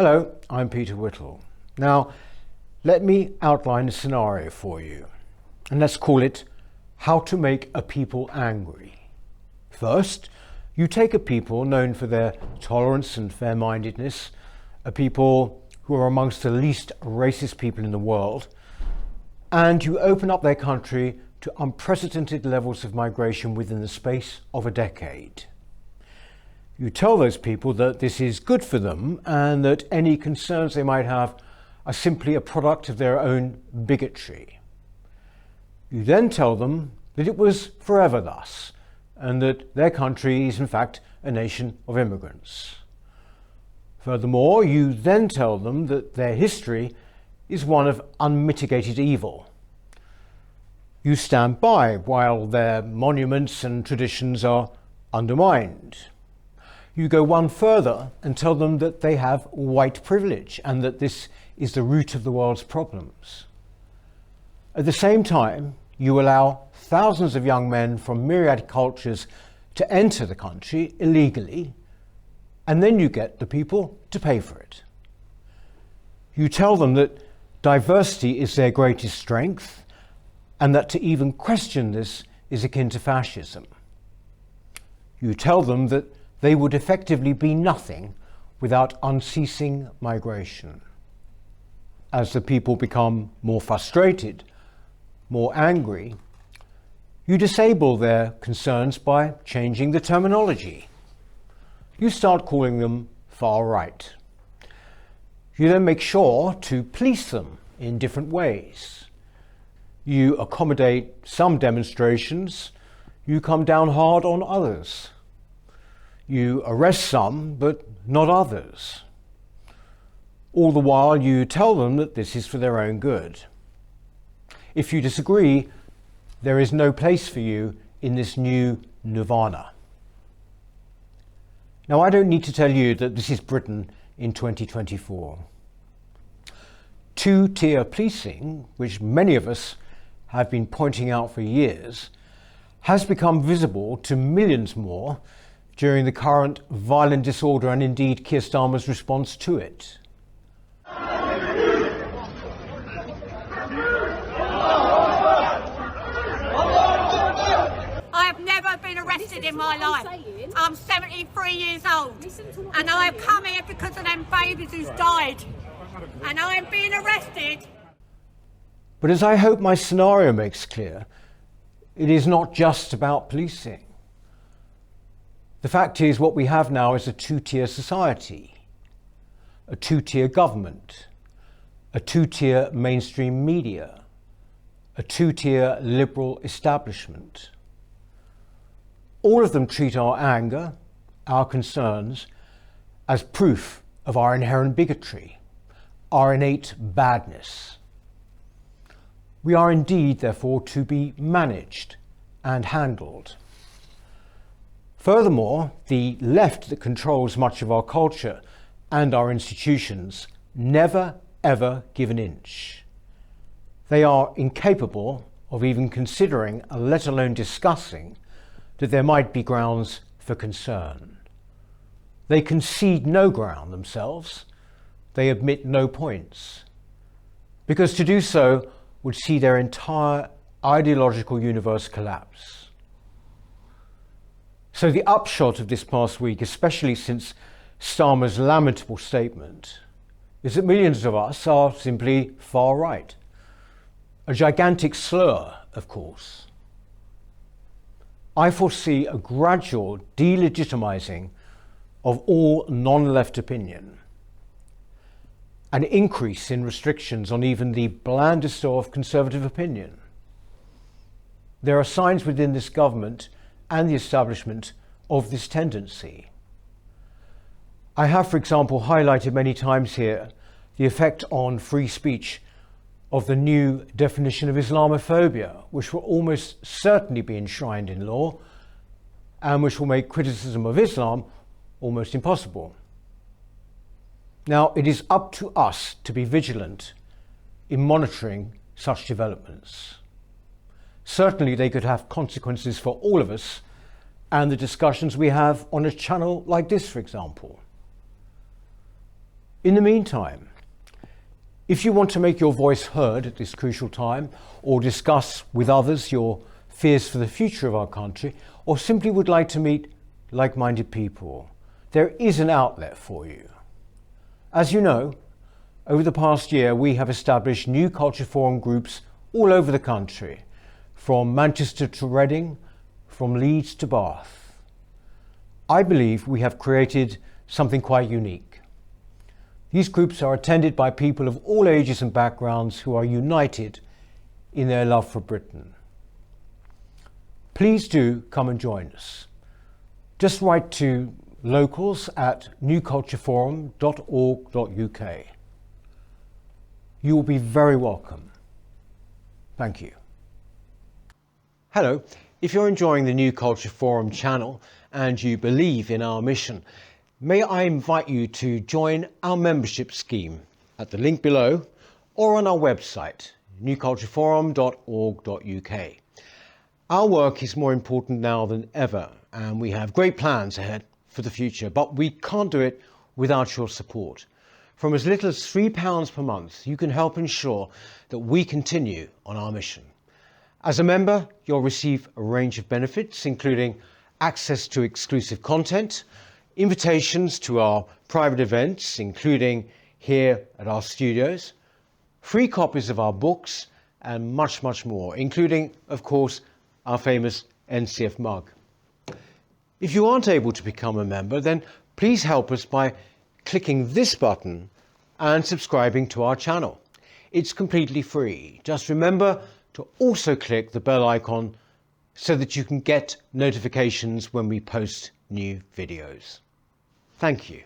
Hello, I'm Peter Whittle. Now, let me outline a scenario for you, and let's call it how to make a people angry. First, you take a people known for their tolerance and fair-mindedness, a people who are amongst the least racist people in the world, and you open up their country to unprecedented levels of migration within the space of a decade. You tell those people that this is good for them and that any concerns they might have are simply a product of their own bigotry. You then tell them that it was forever thus and that their country is in fact a nation of immigrants. Furthermore, you then tell them that their history is one of unmitigated evil. You stand by while their monuments and traditions are undermined. You go one further and tell them that they have white privilege and that this is the root of the world's problems. At the same time, you allow thousands of young men from myriad cultures to enter the country illegally, and then you get the people to pay for it. You tell them that diversity is their greatest strength and that to even question this is akin to fascism. You tell them that they would effectively be nothing without unceasing migration. As the people become more frustrated, more angry, you disable their concerns by changing the terminology. You start calling them far right. You then make sure to police them in different ways. You accommodate some demonstrations, you come down hard on others. You arrest some, but not others. All the while you tell them that this is for their own good. If you disagree, there is no place for you in this new nirvana. Now, I don't need to tell you that this is Britain in 2024. Two-tier policing, which many of us have been pointing out for years, has become visible to millions more during the current violent disorder and indeed Keir Starmer's response to it. I have never been arrested in my life. I'm 73 years old and I have come here because of them babies who's died and I am being arrested. But as I hope my scenario makes clear, it is not just about policing. The fact is, what we have now is a two-tier society, a two-tier government, a two-tier mainstream media, a two-tier liberal establishment. All of them treat our anger, our concerns, as proof of our inherent bigotry, our innate badness. We are indeed, therefore, to be managed and handled. Furthermore, the left that controls much of our culture and our institutions never, ever give an inch. They are incapable of even considering, let alone discussing, that there might be grounds for concern. They concede no ground themselves. They admit no points. Because to do so would see their entire ideological universe collapse. So the upshot of this past week, especially since Starmer's lamentable statement, is that millions of us are simply far right. A gigantic slur, of course. I foresee a gradual delegitimizing of all non-left opinion, an increase in restrictions on even the blandest of conservative opinion. There are signs within this government and the establishment of this tendency. I have, for example, highlighted many times here the effect on free speech of the new definition of Islamophobia, which will almost certainly be enshrined in law and which will make criticism of Islam almost impossible. Now, it is up to us to be vigilant in monitoring such developments. Certainly they could have consequences for all of us and the discussions we have on a channel like this, for example. In the meantime, if you want to make your voice heard at this crucial time, or discuss with others your fears for the future of our country, or simply would like to meet like-minded people, there is an outlet for you. As you know, over the past year we have established new Culture Forum groups all over the country, from Manchester to Reading, from Leeds to Bath. I believe we have created something quite unique. These groups are attended by people of all ages and backgrounds who are united in their love for Britain. Please do come and join us. Just write to locals at newcultureforum.org.uk. You will be very welcome. Thank you. Hello, if you're enjoying the New Culture Forum channel and you believe in our mission, may I invite you to join our membership scheme at the link below or on our website, newcultureforum.org.uk. Our work is more important now than ever, and we have great plans ahead for the future, but we can't do it without your support. From as little as £3 per month, you can help ensure that we continue on our mission. As a member, you'll receive a range of benefits, including access to exclusive content, invitations to our private events, including here at our studios, free copies of our books, and much, much more, including, of course, our famous NCF mug. If you aren't able to become a member, then please help us by clicking this button and subscribing to our channel. It's completely free. Just remember to also click the bell icon so that you can get notifications when we post new videos. Thank you.